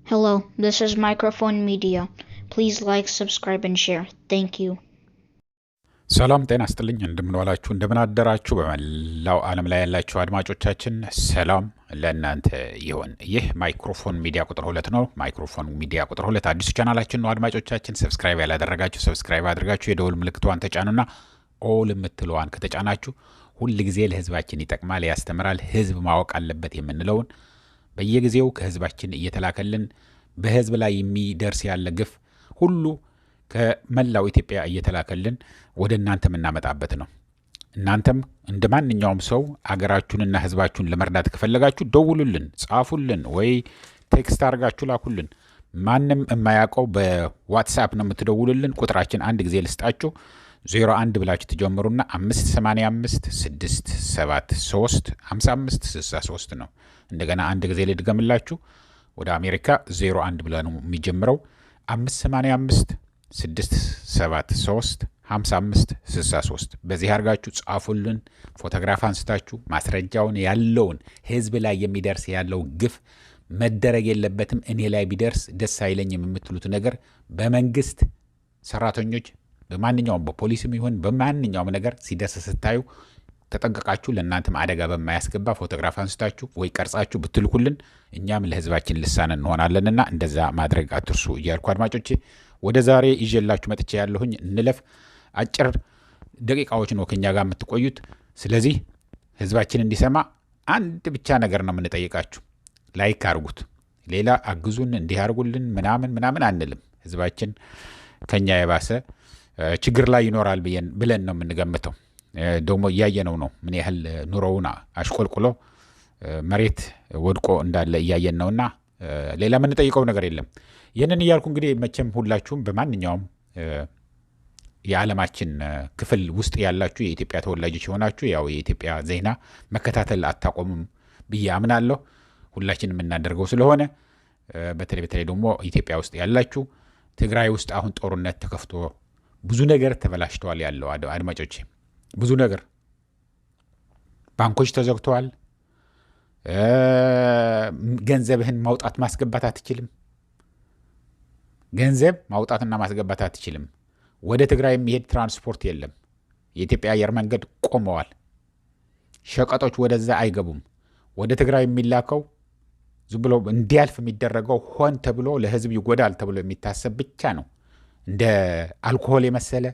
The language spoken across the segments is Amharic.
Hello, this is Microphone Media. Please like, subscribe, and share. Thank you. ሰላም ጤና ይስጥልኝ። እንደምንዋላችሁ እንደምናደራችሁ በመላው ዓለም ላይ ያላችሁ አድማጮቻችን ሰላም ለእናንተ ይሁን። ይህ ማይክሮፎን ሚዲያ ቁጥር 2 ነው። ማይክሮፎን ሚዲያ ቁጥር 2 አዲሱ ቻናላችን ነው። አድማጮቻችን ሰብስክራይብ ያላደረጋችሁ ሰብስክራይብ አድርጋችሁ የደወል ምልክቷን ተጫኑና ኦል የምትለዋን ከተጫናችሁ ሁል ጊዜ ለህዝባችን ይጠቅማል፣ ያስተምራል፣ ህዝብ ማወቅ አለበት የምንለውን በየጊዜው ከህዝባችን እየተላከልን በህዝብ ላይ የሚደርስ ያለ ግፍ ሁሉ ከመላው ኢትዮጵያ እየተላከልን ወደ እናንተ የምናመጣበት ነው። እናንተም እንደ ማንኛውም ሰው አገራችሁንና ህዝባችሁን ለመርዳት ከፈለጋችሁ ደውሉልን፣ ጻፉልን፣ ወይ ቴክስት አድርጋችሁ ላኩልን። ማንም የማያውቀው በዋትስአፕ ነው የምትደውሉልን። ቁጥራችን አንድ ጊዜ ልስጣችሁ። 01 ብላችሁ ትጀምሩና 585 673 5563 ነው። እንደገና አንድ ጊዜ ልድገምላችሁ። ወደ አሜሪካ 01 ብላ ነው የሚጀምረው 585 673 5563 በዚህ አድርጋችሁ ጻፉልን። ፎቶግራፍ አንስታችሁ ማስረጃውን ያለውን ህዝብ ላይ የሚደርስ ያለው ግፍ መደረግ የለበትም፣ እኔ ላይ ቢደርስ ደስ አይለኝም የምትሉት ነገር በመንግስት ሰራተኞች በማንኛውም በፖሊስም ይሁን በማንኛውም ነገር ሲደርስ ስታዩ ተጠንቀቃችሁ ለእናንተም አደጋ በማያስገባ ፎቶግራፍ አንስታችሁ ወይ ቀርጻችሁ ብትልኩልን እኛም ለህዝባችን ልሳን እንሆናለንና እንደዛ ማድረግ አትርሱ እያልኩ አድማጮቼ ወደ ዛሬ ይዤላችሁ መጥቼ ያለሁኝ እንለፍ። አጭር ደቂቃዎች ነው ከኛ ጋር የምትቆዩት። ስለዚህ ህዝባችን እንዲሰማ አንድ ብቻ ነገር ነው የምንጠይቃችሁ፣ ላይክ አድርጉት። ሌላ አግዙን እንዲህ አድርጉልን ምናምን አንልም። ህዝባችን ከኛ የባሰ ችግር ላይ ይኖራል ብለን ነው የምንገምተው። ደግሞ እያየነው ነው ምን ያህል ኑሮውን አሽቆልቁሎ መሬት ወድቆ እንዳለ እያየን ነውና ሌላ የምንጠይቀው ነገር የለም። ይህንን እያልኩ እንግዲህ መቼም ሁላችሁም በማንኛውም የዓለማችን ክፍል ውስጥ ያላችሁ የኢትዮጵያ ተወላጆች የሆናችሁ ያው የኢትዮጵያ ዜና መከታተል አታቆሙም ብዬ አምናለሁ። ሁላችን የምናደርገው ስለሆነ በተለይ ደግሞ ኢትዮጵያ ውስጥ ያላችሁ ትግራይ ውስጥ አሁን ጦርነት ተከፍቶ ብዙ ነገር ተበላሽተዋል ያለው አድማጮቼ፣ ብዙ ነገር ባንኮች ተዘግተዋል። ገንዘብህን ማውጣት ማስገባት አትችልም። ገንዘብ ማውጣትና ማስገባት አትችልም። ወደ ትግራይ የሚሄድ ትራንስፖርት የለም። የኢትዮጵያ አየር መንገድ ቆመዋል። ሸቀጦች ወደዛ አይገቡም። ወደ ትግራይ የሚላከው ዝም ብሎ እንዲያልፍ የሚደረገው ሆን ተብሎ ለህዝብ ይጎዳል ተብሎ የሚታሰብ ብቻ ነው። እንደ አልኮሆል የመሰለ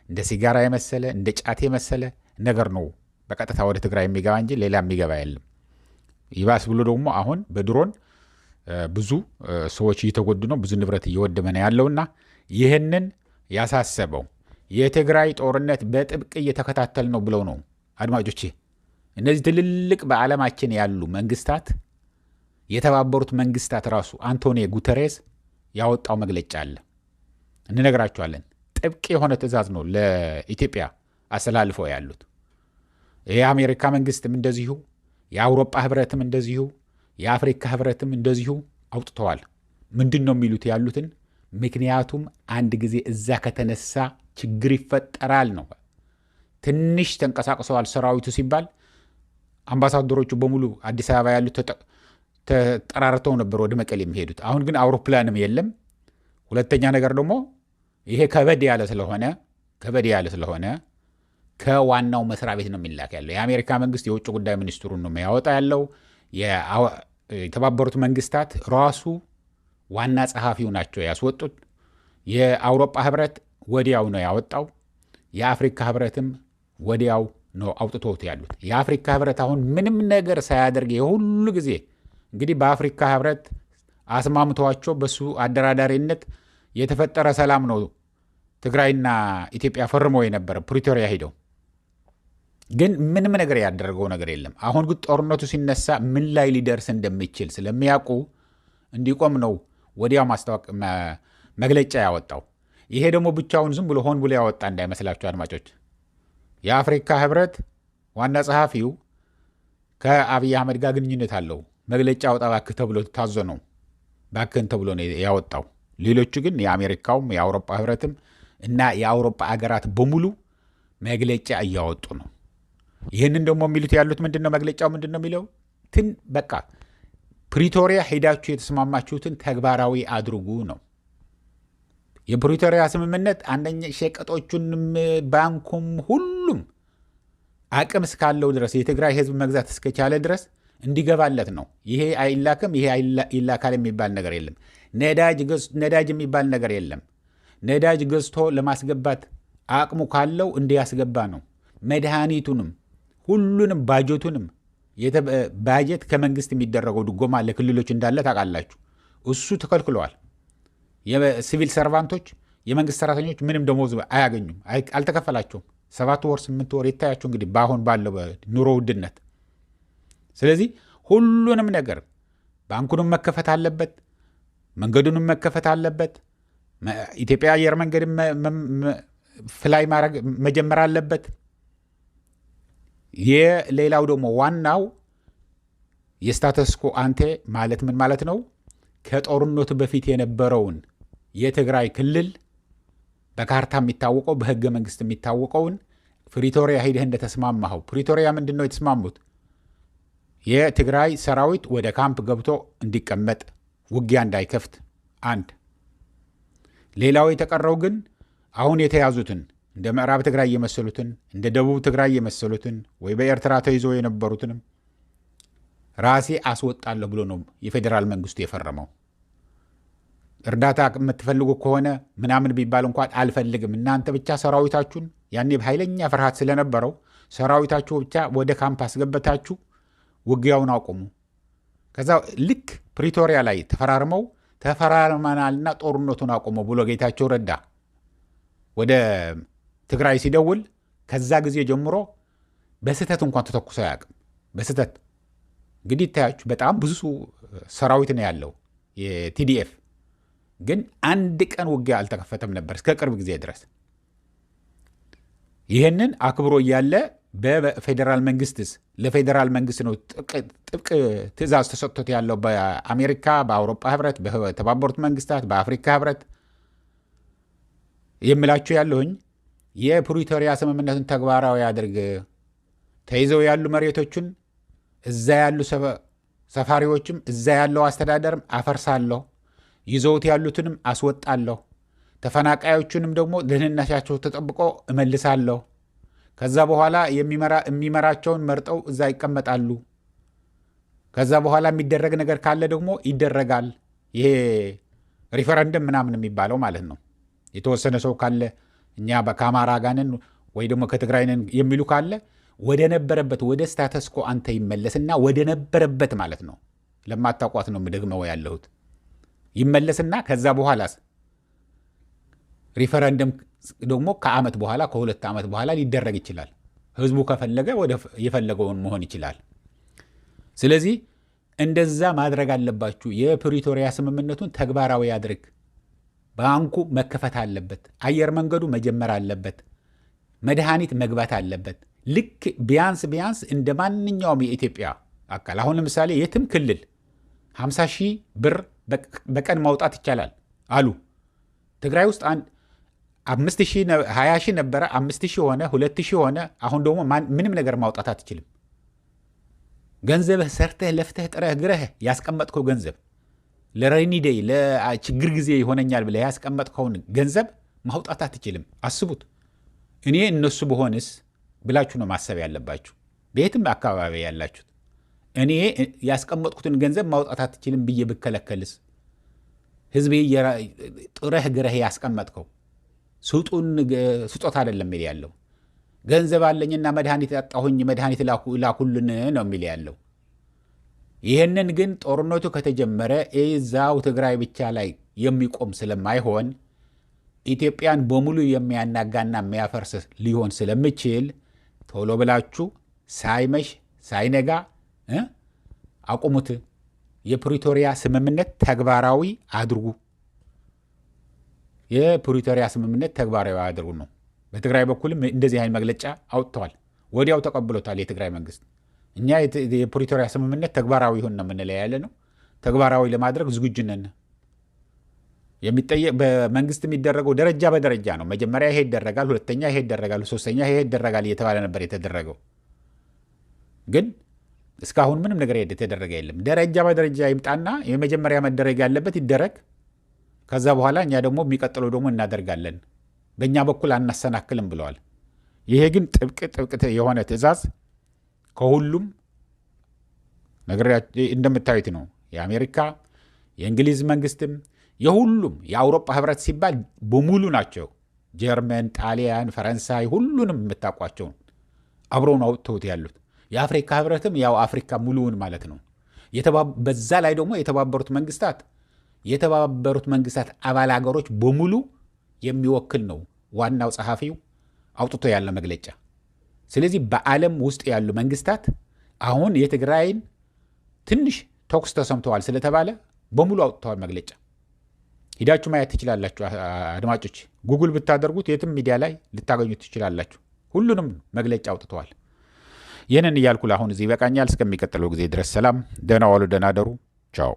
እንደ ሲጋራ የመሰለ እንደ ጫት የመሰለ ነገር ነው በቀጥታ ወደ ትግራይ የሚገባ እንጂ ሌላ የሚገባ የለም። ይባስ ብሎ ደግሞ አሁን በድሮን ብዙ ሰዎች እየተጎዱ ነው፣ ብዙ ንብረት እየወደመ ነው ያለውና ይህንን ያሳሰበው የትግራይ ጦርነት በጥብቅ እየተከታተል ነው ብለው ነው አድማጮቼ። እነዚህ ትልልቅ በዓለማችን ያሉ መንግስታት፣ የተባበሩት መንግስታት ራሱ አንቶኒዮ ጉተሬስ ያወጣው መግለጫ አለ፣ እንነግራቸዋለን። ጥብቅ የሆነ ትእዛዝ ነው ለኢትዮጵያ አስተላልፈው ያሉት። የአሜሪካ መንግስትም እንደዚሁ፣ የአውሮፓ ህብረትም እንደዚሁ፣ የአፍሪካ ህብረትም እንደዚሁ አውጥተዋል። ምንድን ነው የሚሉት ያሉትን? ምክንያቱም አንድ ጊዜ እዛ ከተነሳ ችግር ይፈጠራል ነው። ትንሽ ተንቀሳቅሰዋል ሰራዊቱ ሲባል አምባሳደሮቹ በሙሉ አዲስ አበባ ያሉት ተጠራርተው ነበር ወደ መቀሌ የሚሄዱት። አሁን ግን አውሮፕላንም የለም። ሁለተኛ ነገር ደግሞ ይሄ ከበድ ያለ ስለሆነ ከዋናው መስሪያ ቤት ነው የሚላክ ያለው። የአሜሪካ መንግስት የውጭ ጉዳይ ሚኒስትሩን ነው የሚያወጣ ያለው። የተባበሩት መንግስታት ራሱ ዋና ጸሐፊው ናቸው ያስወጡት። የአውሮፓ ህብረት ወዲያው ነው ያወጣው። የአፍሪካ ህብረትም ወዲያው ነው አውጥቶት ያሉት። የአፍሪካ ህብረት አሁን ምንም ነገር ሳያደርግ የሁሉ ጊዜ እንግዲህ በአፍሪካ ህብረት አስማምተዋቸው በሱ አደራዳሪነት የተፈጠረ ሰላም ነው ትግራይና ኢትዮጵያ ፈርመው የነበረ ፕሪቶሪያ ሄደው፣ ግን ምንም ነገር ያደረገው ነገር የለም። አሁን ግን ጦርነቱ ሲነሳ ምን ላይ ሊደርስ እንደሚችል ስለሚያውቁ እንዲቆም ነው ወዲያው መግለጫ ያወጣው። ይሄ ደግሞ ብቻውን ዝም ብሎ ሆን ብሎ ያወጣ እንዳይመስላችሁ አድማጮች። የአፍሪካ ህብረት ዋና ጸሐፊው ከአብይ አህመድ ጋር ግንኙነት አለው። መግለጫ አውጣ ባክህ ተብሎ ታዞ ነው ባክህን ተብሎ ነው ያወጣው። ሌሎቹ ግን የአሜሪካውም የአውሮፓ ህብረትም እና የአውሮፓ አገራት በሙሉ መግለጫ እያወጡ ነው። ይህንን ደግሞ የሚሉት ያሉት ምንድነው? መግለጫው ምንድነው የሚለው? በቃ ፕሪቶሪያ ሄዳችሁ የተስማማችሁትን ተግባራዊ አድርጉ ነው። የፕሪቶሪያ ስምምነት አንደኛ ሸቀጦቹንም ባንኩም ሁሉም አቅም እስካለው ድረስ የትግራይ ህዝብ መግዛት እስከቻለ ድረስ እንዲገባለት ነው። ይሄ አይላክም፣ ይሄ ይላካል የሚባል ነገር የለም። ነዳጅ የሚባል ነገር የለም። ነዳጅ ገዝቶ ለማስገባት አቅሙ ካለው እንዲያስገባ ነው። መድኃኒቱንም ሁሉንም ባጀቱንም ባጀት ከመንግስት የሚደረገው ድጎማ ለክልሎች እንዳለ ታውቃላችሁ። እሱ ተከልክለዋል። የሲቪል ሰርቫንቶች የመንግስት ሰራተኞች ምንም ደሞዝ አያገኙም፣ አልተከፈላቸውም። 7 ወር 8 ወር ይታያቸው እንግዲህ በአሁን ባለው ኑሮ ውድነት። ስለዚህ ሁሉንም ነገር ባንኩንም መከፈት አለበት፣ መንገዱንም መከፈት አለበት። ኢትዮጵያ አየር መንገድ ፍላይ ማድረግ መጀመር አለበት። የሌላው ደግሞ ዋናው የስታተስኮ አንቴ ማለት ምን ማለት ነው? ከጦርነቱ በፊት የነበረውን የትግራይ ክልል በካርታ የሚታወቀው በህገ መንግስት የሚታወቀውን ፕሪቶሪያ ሂደህ እንደተስማማኸው። ፕሪቶሪያ ምንድን ነው የተስማሙት? የትግራይ ሰራዊት ወደ ካምፕ ገብቶ እንዲቀመጥ፣ ውጊያ እንዳይከፍት አንድ። ሌላው የተቀረው ግን አሁን የተያዙትን እንደ ምዕራብ ትግራይ የመሰሉትን እንደ ደቡብ ትግራይ የመሰሉትን ወይ በኤርትራ ተይዞ የነበሩትንም ራሴ አስወጣለሁ ብሎ ነው የፌዴራል መንግስቱ የፈረመው። እርዳታ የምትፈልጉ ከሆነ ምናምን ቢባል እንኳን አልፈልግም፣ እናንተ ብቻ ሰራዊታችሁን፣ ያኔ በኃይለኛ ፍርሃት ስለነበረው ሰራዊታችሁ ብቻ ወደ ካምፕ አስገበታችሁ ውጊያውን አቁሙ። ከዛ ልክ ፕሪቶሪያ ላይ ተፈራርመናልና ጦርነቱን አቁሙ ብሎ ጌታቸው ረዳ ወደ ትግራይ ሲደውል ከዛ ጊዜ ጀምሮ በስህተት እንኳን ተተኩሶ አያውቅም። በስህተት እንግዲህ ይታያችሁ በጣም ብዙ ሰራዊት ነው ያለው የቲዲኤፍ፣ ግን አንድ ቀን ውጊያ አልተከፈተም ነበር እስከ ቅርብ ጊዜ ድረስ። ይህንን አክብሮ እያለ በፌዴራል መንግስትስ ለፌዴራል መንግስት ነው ጥብቅ ትእዛዝ ተሰጥቶት ያለው በአሜሪካ፣ በአውሮፓ ህብረት፣ በተባበሩት መንግስታት፣ በአፍሪካ ህብረት የምላችሁ ያለሁኝ የፕሪቶሪያ ስምምነቱን ተግባራዊ አድርግ። ተይዘው ያሉ መሬቶችን እዛ ያሉ ሰፋሪዎችም እዛ ያለው አስተዳደርም አፈርሳለሁ፣ ይዘውት ያሉትንም አስወጣለሁ፣ ተፈናቃዮቹንም ደግሞ ደህንነታቸው ተጠብቆ እመልሳለሁ። ከዛ በኋላ የሚመራቸውን መርጠው እዛ ይቀመጣሉ። ከዛ በኋላ የሚደረግ ነገር ካለ ደግሞ ይደረጋል። ይሄ ሪፈረንደም ምናምን የሚባለው ማለት ነው። የተወሰነ ሰው ካለ እኛ ከአማራ ጋንን ወይ ደግሞ ከትግራይ ነን የሚሉ ካለ ወደ ነበረበት ወደ ስታተስኮ አንተ ይመለስና ወደ ነበረበት ማለት ነው። ለማታውቋት ነው የምደግመው ያለሁት። ይመለስና ከዛ በኋላስ ሪፈረንደም ደግሞ ከዓመት በኋላ ከ2 ዓመት በኋላ ሊደረግ ይችላል። ህዝቡ ከፈለገ ወደ የፈለገውን መሆን ይችላል። ስለዚህ እንደዛ ማድረግ አለባችሁ። የፕሪቶሪያ ስምምነቱን ተግባራዊ አድርግ። ባንኩ መከፈት አለበት። አየር መንገዱ መጀመር አለበት። መድኃኒት መግባት አለበት። ልክ ቢያንስ እንደ ማንኛውም የኢትዮጵያ አካል አሁን ለምሳሌ የትም ክልል 50 ሺህ ብር በቀን ማውጣት ይቻላል አሉ። ትግራይ ውስጥ 20 ሺህ ነበረ፣ 5 ሺህ ሆነ፣ 2 ሺህ ሆነ። አሁን ደግሞ ምንም ነገር ማውጣት አትችልም። ገንዘብህ ሰርተህ ለፍተህ ጥረህ ግረህ ያስቀመጥከው ገንዘብ ለሬኒ ዴይ ለችግር ጊዜ ይሆነኛል ብለህ ያስቀመጥከውን ገንዘብ ማውጣት አትችልም። አስቡት። እኔ እነሱ በሆንስ ብላችሁ ነው ማሰብ ያለባችሁ። በየትም አካባቢ ያላችሁት እኔ ያስቀመጥኩትን ገንዘብ ማውጣት አትችልም ብዬ ብከለከልስ? ህዝቤ ጥረህ ግረህ ያስቀመጥከው ስጦታ አይደለም የሚል ያለው። ገንዘብ አለኝና መድኃኒት ያጣሁኝ መድኃኒት ላኩልን ነው የሚል ያለው። ይህንን ግን ጦርነቱ ከተጀመረ እዛው ትግራይ ብቻ ላይ የሚቆም ስለማይሆን ኢትዮጵያን በሙሉ የሚያናጋና የሚያፈርስ ሊሆን ስለሚችል ቶሎ ብላችሁ ሳይመሽ ሳይነጋ አቁሙት። የፕሪቶሪያ ስምምነት ተግባራዊ አድርጉ። የፕሪቶሪያ ስምምነት ተግባራዊ አድርጉ ነው። በትግራይ በኩልም እንደዚህ አይነት መግለጫ አውጥተዋል። ወዲያው ተቀብሎታል የትግራይ መንግስት። እኛ የፕሪቶሪያ ስምምነት ተግባራዊ ይሁን ነው የምንለው ያለ ነው። ተግባራዊ ለማድረግ ዝግጁ ነን። የሚጠየቅ በመንግስት የሚደረገው ደረጃ በደረጃ ነው። መጀመሪያ ይሄ ይደረጋል፣ ሁለተኛ ይሄ ይደረጋል፣ ሶስተኛ ይሄ ይደረጋል እየተባለ ነበር የተደረገው። ግን እስካሁን ምንም ነገር የተደረገ የለም። ደረጃ በደረጃ ይምጣና የመጀመሪያ መደረግ ያለበት ይደረግ። ከዛ በኋላ እኛ ደግሞ የሚቀጥለው ደግሞ እናደርጋለን፣ በእኛ በኩል አናሰናክልም ብለዋል። ይሄ ግን ጥብቅ የሆነ ትዕዛዝ ከሁሉም ነገር እንደምታዩት ነው። የአሜሪካ የእንግሊዝ መንግስትም የሁሉም የአውሮፓ ህብረት ሲባል በሙሉ ናቸው። ጀርመን፣ ጣሊያን፣ ፈረንሳይ ሁሉንም የምታውቋቸው አብረውን አውጥተውት ያሉት። የአፍሪካ ህብረትም ያው አፍሪካ ሙሉውን ማለት ነው። በዛ ላይ ደግሞ የተባበሩት መንግስታት አባል ሀገሮች በሙሉ የሚወክል ነው ዋናው ጸሐፊው አውጥቶ ያለ መግለጫ። ስለዚህ በዓለም ውስጥ ያሉ መንግስታት አሁን የትግራይን ትንሽ ተኩስ ተሰምተዋል ስለተባለ በሙሉ አውጥተዋል መግለጫ። ሂዳችሁ ማየት ትችላላችሁ አድማጮች። ጉግል ብታደርጉት የትም ሚዲያ ላይ ልታገኙት ትችላላችሁ። ሁሉንም መግለጫ አውጥተዋል። ይህንን እያልኩ ለአሁን እዚህ ይበቃኛል። እስከሚቀጥለው ጊዜ ድረስ ሰላም፣ ደህና ዋሉ፣ ደህና ደሩ። ቻው።